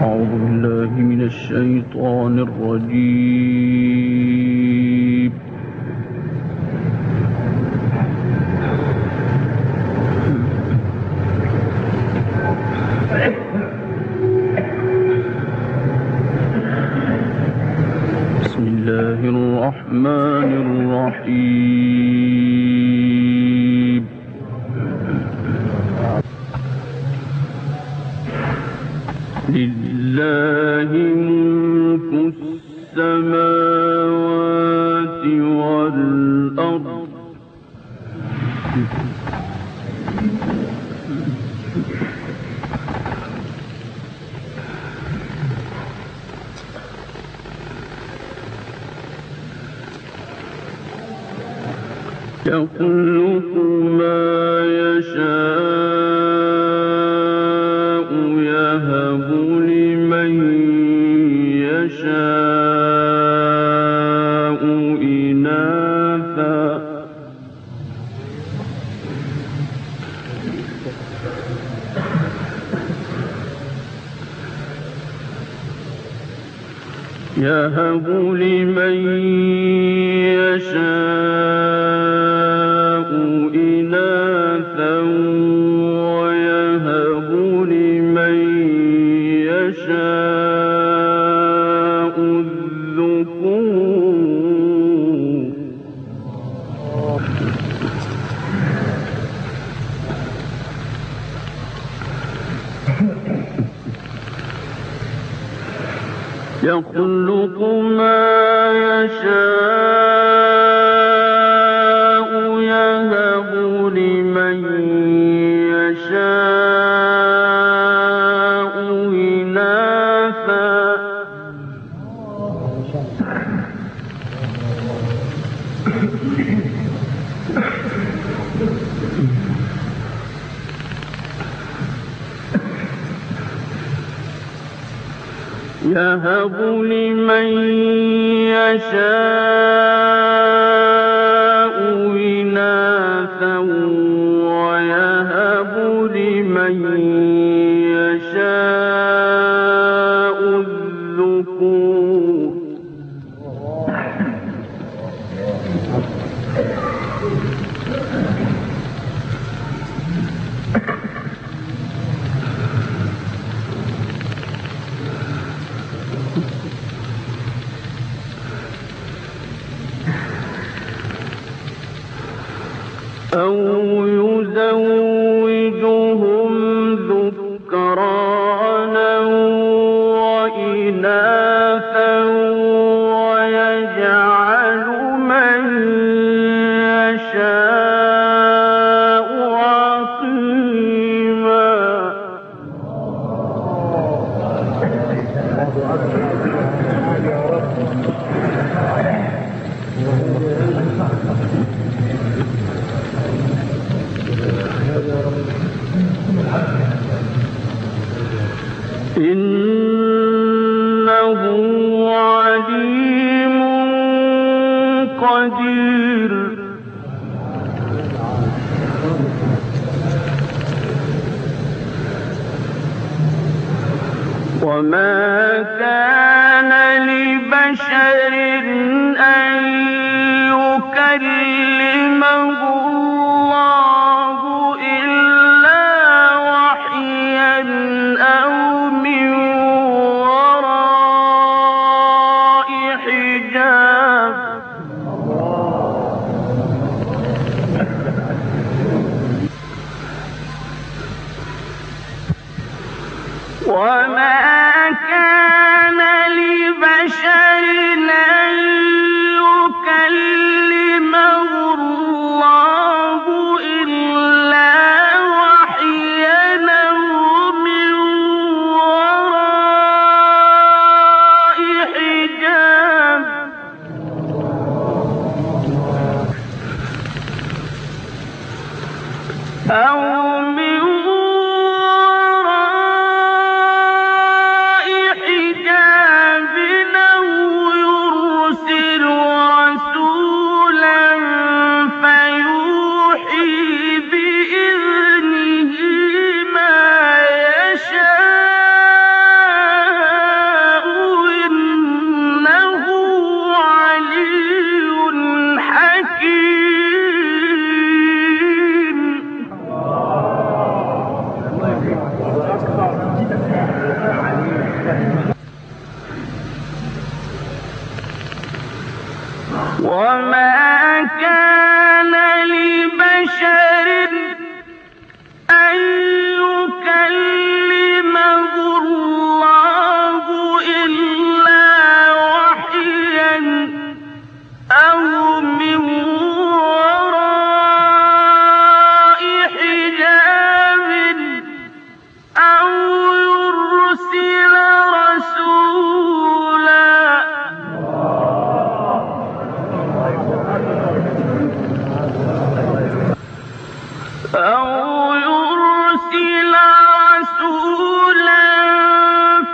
أعوذ بالله من الشيطان الرجيم. بسم الله الرحمن الرحيم. لله ملك السماوات والأرض يخلق ما يشاء يهب لمن يشاء إناثا يهب لمن يشاء إناثا ويهب لمن يشاء الذكور يخلق ما يشاء يهب لمن يشاء إناثا يهب لمن يشاء إناثا ويهب لمن يشاء الذكور أو يزوجهم ذكرانا وإناثا ويجعل من يشاء عقيما إنه عليم قدير وما كان لبشر أن يكلمه الله إلا وحيا أو من وراء حجاب وما كان لبشر أن يكلمه الله إلا وحيا أو من وراء حجاب أو من وراء وما كان لبشر أن يكلمه الله إلا وحيا أو من وراء حجاب أو يرسل رسولا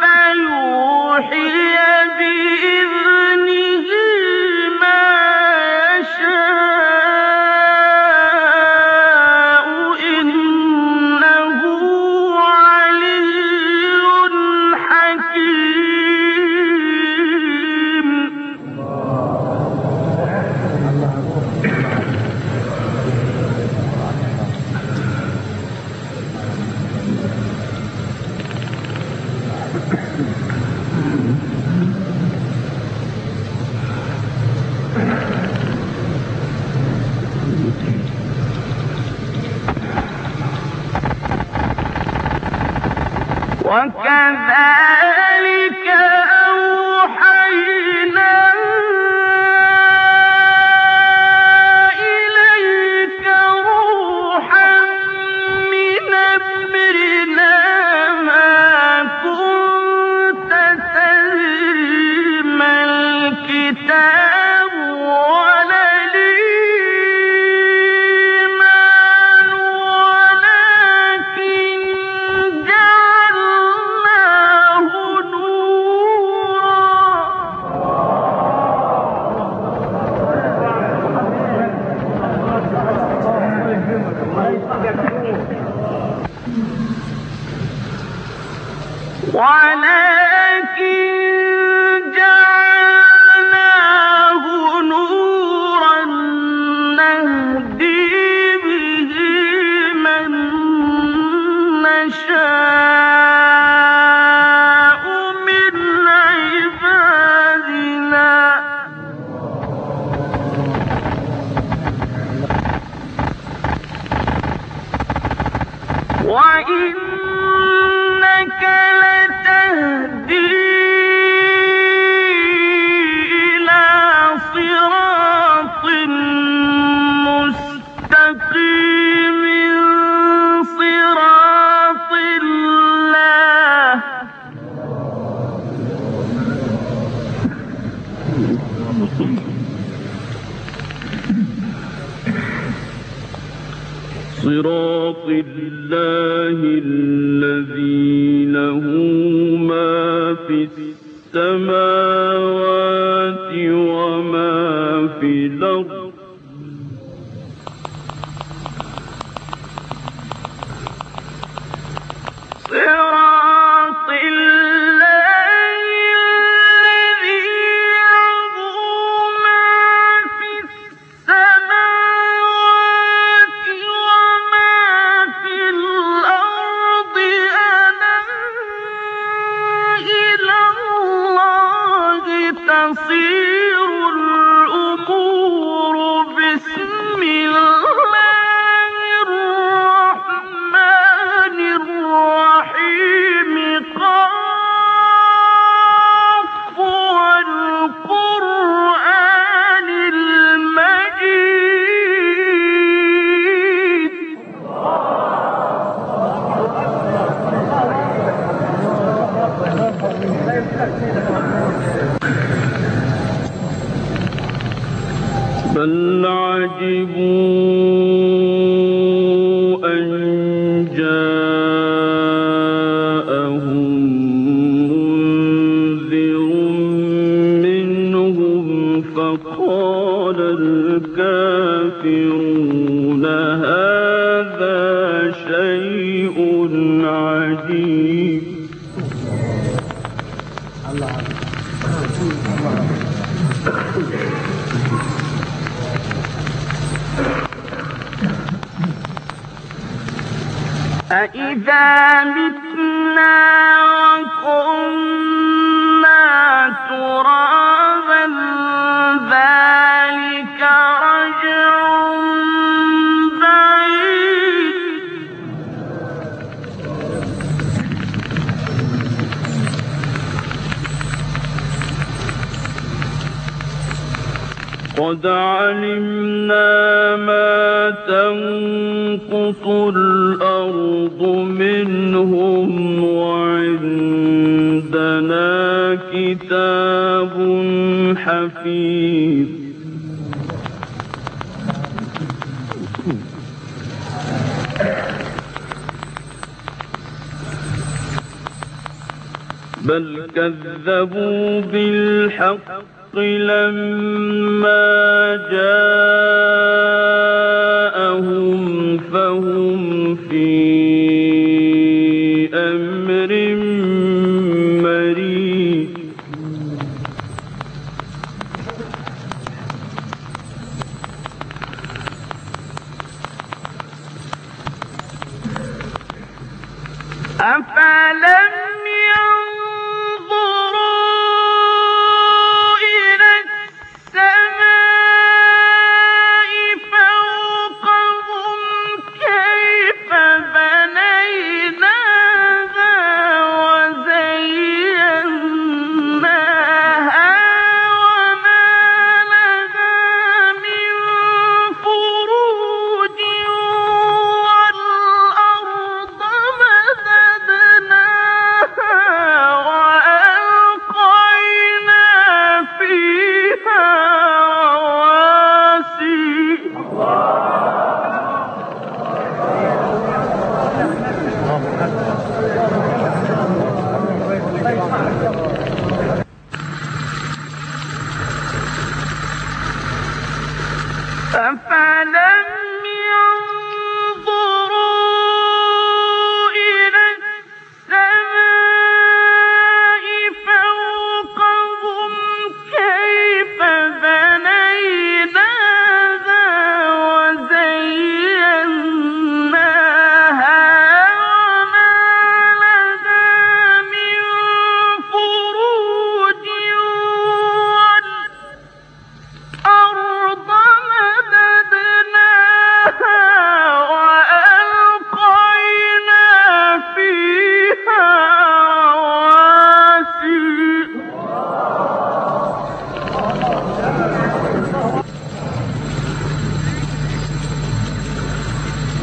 فيوحي بإذنه ما يشاء إنه علي حكيم. وكذلك أوحينا إليك روحا من أمرنا ما كنت تدري ما الكتاب ولا الإيمان ولكن جعلناه نورا نهدي به من نشاء من عبادنا وإنك لتهدي إلى صراط مستقيم صراط الله صراط الله الذي له ما في السماوات وما في الأرض صراط الله الذي له ما في السماوات وما في الأرض ألا إلى الله تصير الأمور بسم الله الرحمن الرحيم قاف والقرآن المجيد بل عجبوا أن جاءهم منذر منهم فقال الكافرون هذا شيء عجيب. أَإِذَا مِتْنَا وَكُنَّا تُرَابًا ذَلِكَ قد علمنا ما تنقص الأرض منهم وعندنا كتاب حفيظ بل كذبوا بالحق لما جاءهم فهم في أمر مريج أفلم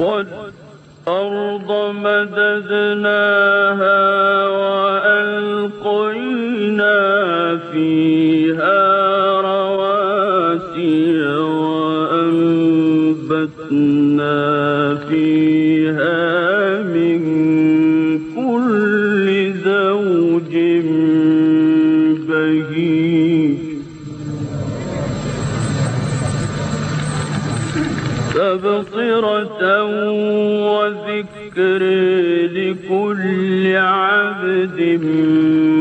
والأرض مددناها وألقينا فيها رواسي وأنبتنا فيها من كل زوج بهيج تبصرة وذكر لكل عبد منيب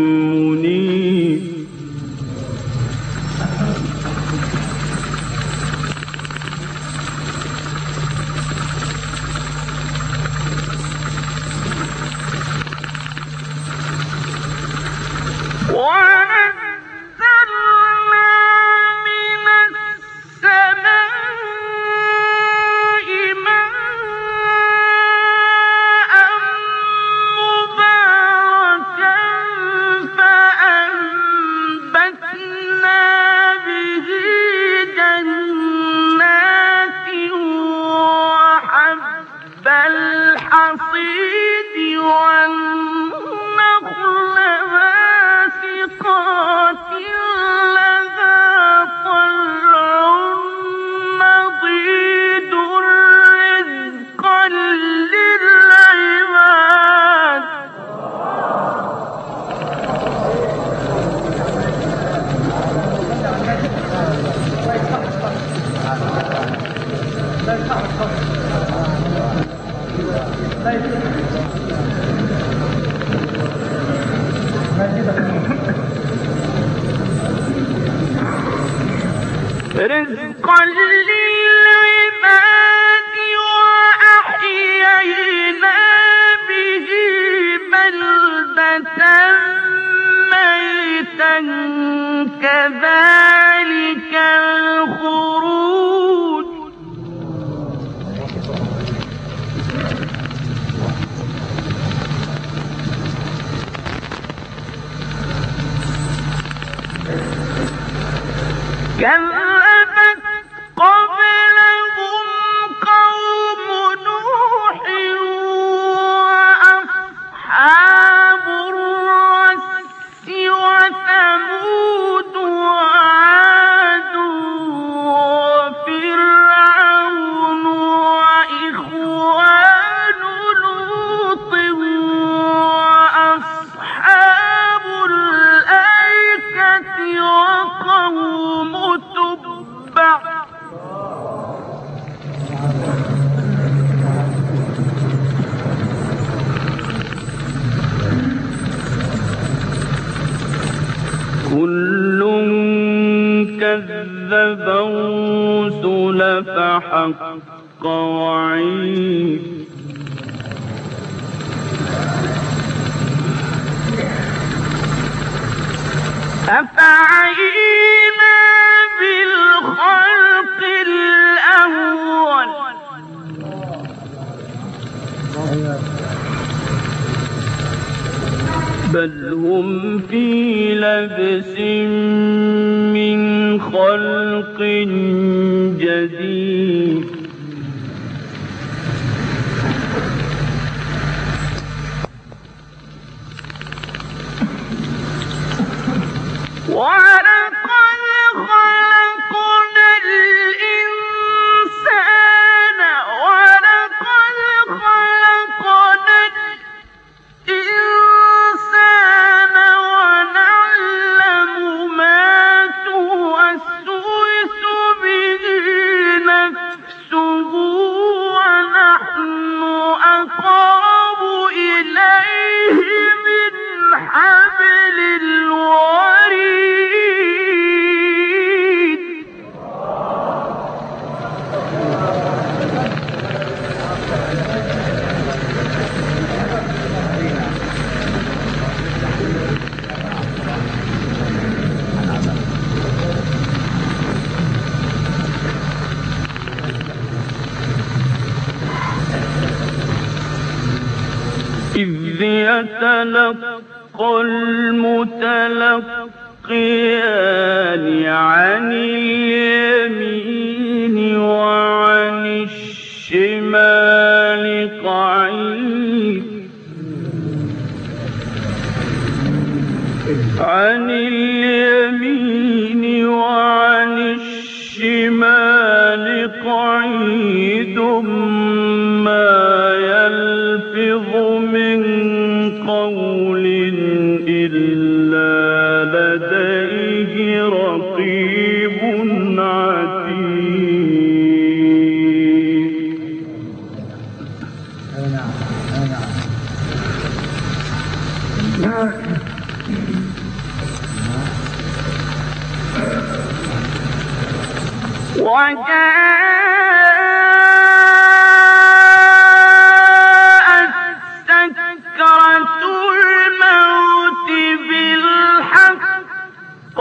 رزقا للعباد وأحيينا به بلدة ميتا كذلك الخروج كذب كل كذب الرسل فحق وعيد أفعينا بالخلق الأول بل هم في لبس من خلق جديد ولقد خلقنا الإنسان ونعلم ما توسوس به نفسه ونحن أقرب إليه من حبل الوريد إذ يتلقى المتلقيان عن اليمين وعن الشمال قعيد عن اليمين وعن الشمال قعيد ما يلفظ من قول إلا لديه رقيب عتيد وجاءت سكرة الموت بالحق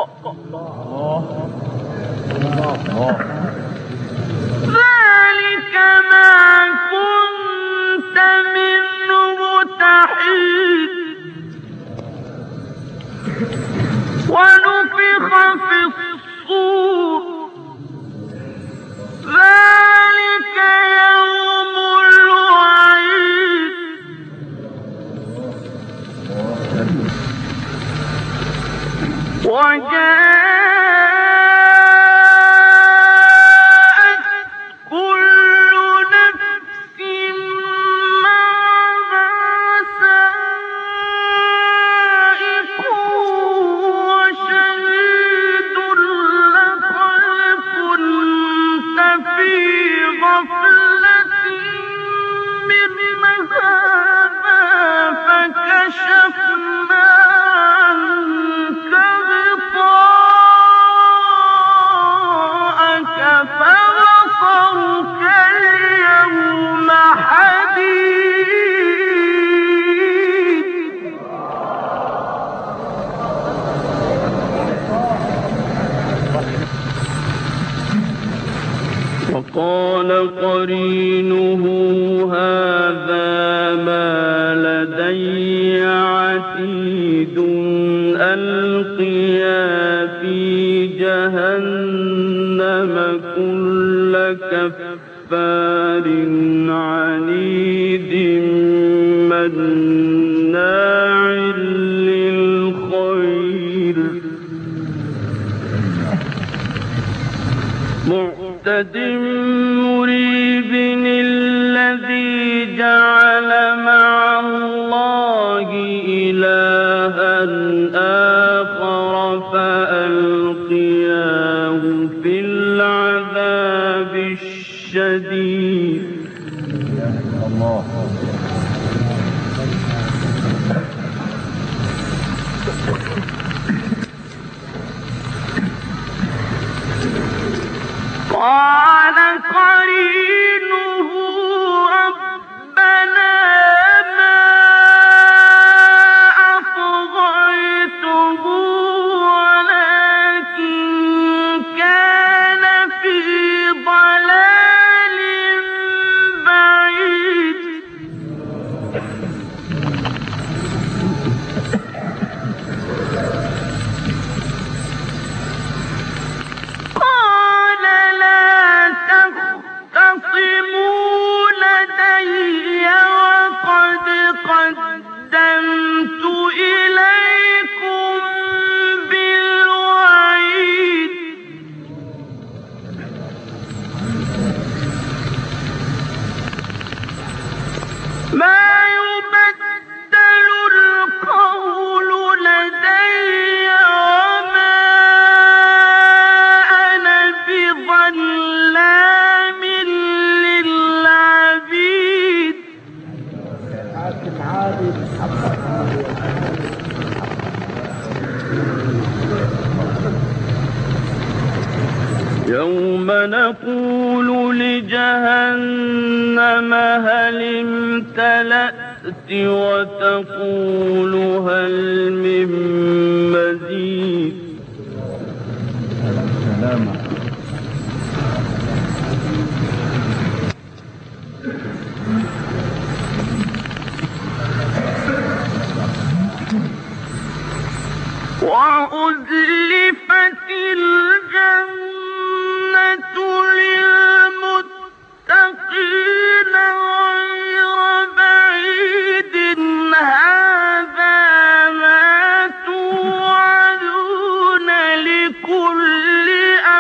ذلك ما كنت منه تحيد ونفخ في الصور ذلك يوم الوعيد وجاءت كل نفس معها سائق وشهيد لقد كنت في غفلة من هذا فكشفنا عنك غطاءك فبصرك اليوم حديد وقال قرينه هذا ما لدي عتيد ألقيا في جهنم كل كفار عنيد مناع للخير معتد مريب الذي جعل مع الله إلها آخر فألقياه في العذاب الشديد قال قرينه ربنا ما أطغيته ولكن كان في ضلال بعيد قال لا تختصموا لدي وقد قدمت إليكم بالوعيد ما يبدل القول لدي وما أنا بظلام للعبيد يوم نقول لجهنم هل امتلأت وتقول هل من مزيد وأزلفت الجنة للمتقين غير بعيد هذا ما توعدون لكل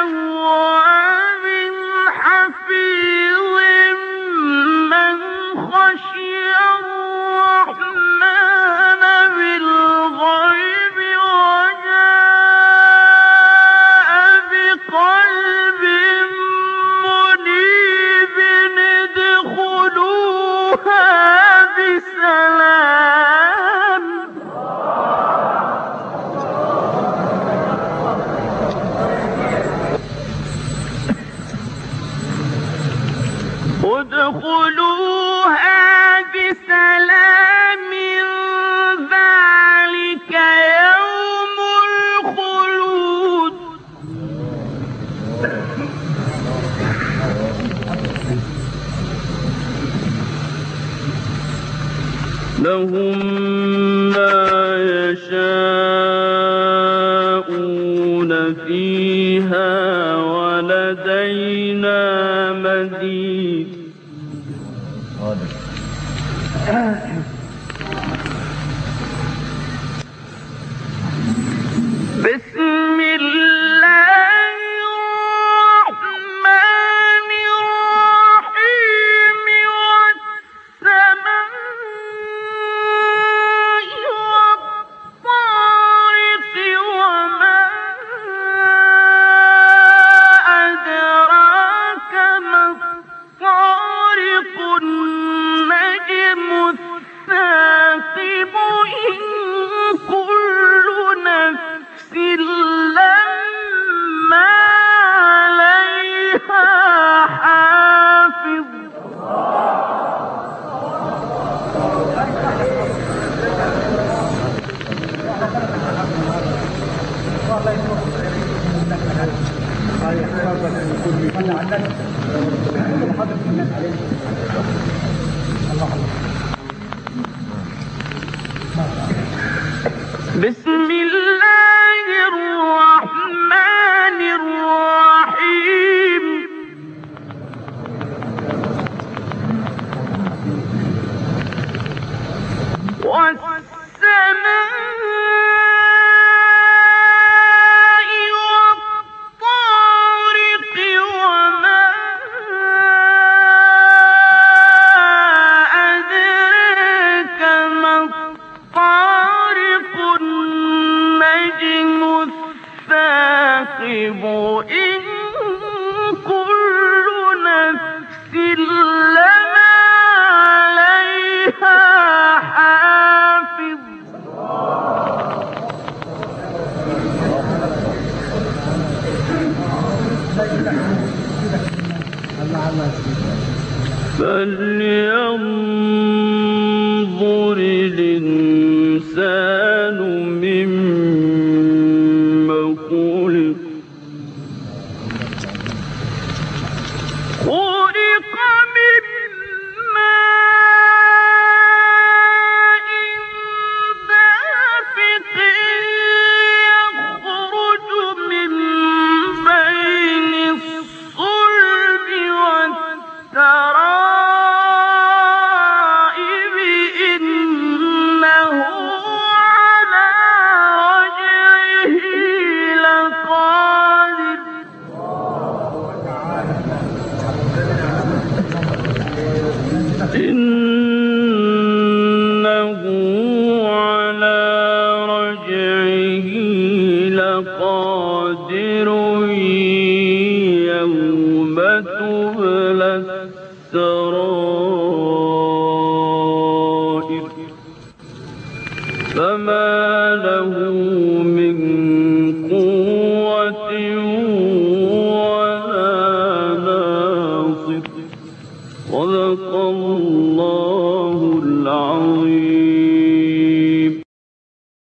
أواب حفيظ من خشي الرحمن بالغيب وجاء بقلب منيب ادخلوها بسلام ادخلوها بسلام ذلك يوم الخلود لهم ما يشاءون فيها ولدينا مزيد بسم الله الرحمن الرحيم والسماء والطارق وما أدراك ما الطارق النجم الثاقب إن كل نفس لما عليها حافظ بسم الله الرحمن الرحيم والسماء والطارق وما أدراك ما الطارق النجم الثاقب إن كل نفس لما عليها حافظ فلينظر الإنسان مما خلق خلق من ماء دافق يخرج من بين الصلب والترائب إنه على رجعه لقادر إنه على رجعه لقادر يوم تبلى السرائر فما له من قوة